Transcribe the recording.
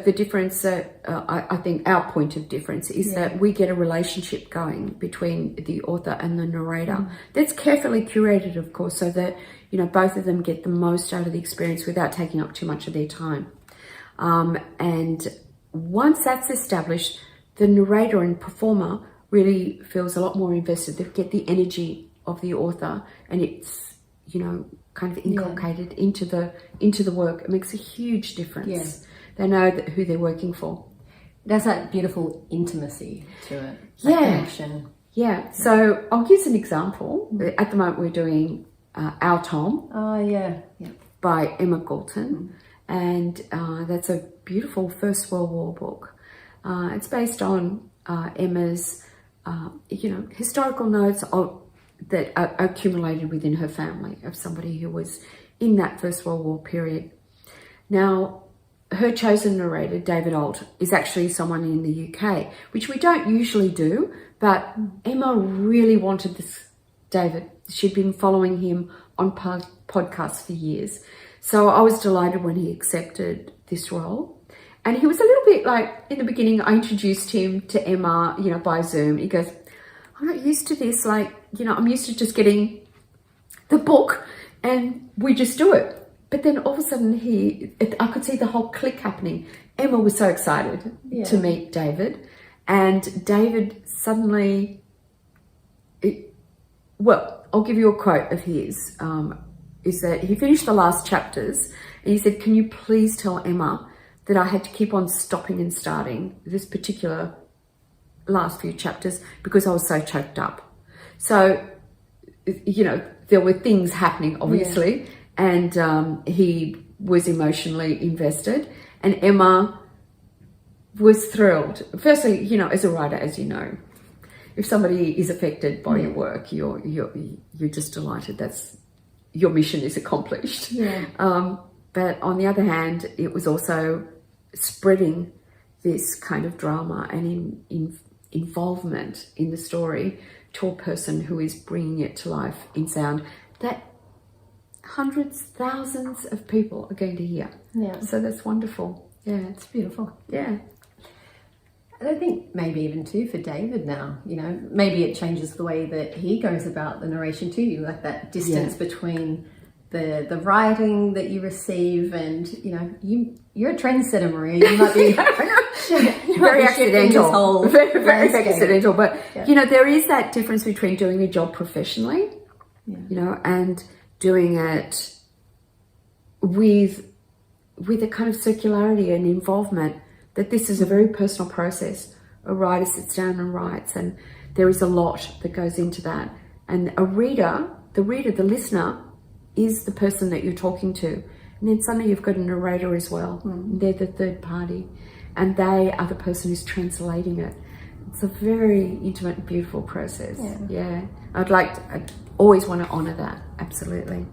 the difference that I think our point of difference is that we get a relationship going between the author and the narrator. That's carefully curated, of course, so that, you know, both of them get the most out of the experience without taking up too much of their time. And once that's established, the narrator and performer really feels a lot more invested. They get the energy of the author, and it's, you know, kind of inculcated into the work. It makes a huge difference. Yeah. They know who they're working for. There's that beautiful intimacy to it. That connection. Yeah. So I'll use an example. At the moment, we're doing Our Tom. Oh, yeah. By Emma Galton. And that's a beautiful First World War book. It's based on Emma's, you know, historical notes that are accumulated within her family of somebody who was in that First World War period. Now, her chosen narrator, David Alt, is actually someone in the UK, which we don't usually do, but Emma really wanted this David. She'd been following him on podcasts for years. So I was delighted when he accepted this role. And he was a little bit like, in the beginning, I introduced him to Emma, you know, by Zoom. He goes, I'm not used to this. Like, you know, I'm used to just getting the book and we just do it. But then all of a sudden I could see the whole click happening. Emma was so excited to meet David. And David suddenly, I'll give you a quote of his, is that he finished the last chapters and he said, can you please tell Emma that I had to keep on stopping and starting this particular last few chapters because I was so choked up. So, you know, there were things happening, obviously, and he was emotionally invested, and Emma was thrilled. Firstly, you know, as a writer, as you know, if somebody is affected by your work, you're just delighted. That's your mission is accomplished. But on the other hand, it was also spreading this kind of drama and involvement in the story to a person who is bringing it to life in sound that hundreds, thousands of people are going to hear. So that's wonderful. It's beautiful. And I think maybe even too for David now, you know, maybe it changes the way that he goes about the narration too, like that distance between the writing that you receive and, you know, you're a trendsetter, Maria. You might be very accidental. Very accidental. But, you know, there is that difference between doing a job professionally, you know, and doing it with a kind of circularity and involvement, that this is a very personal process. A writer sits down and writes, and there is a lot that goes into that. And the listener is the person that you're talking to. And then suddenly you've got a narrator as well. They're the third party, and they are the person who's translating it. It's a very intimate and beautiful process. I'd always want to honor that. Absolutely.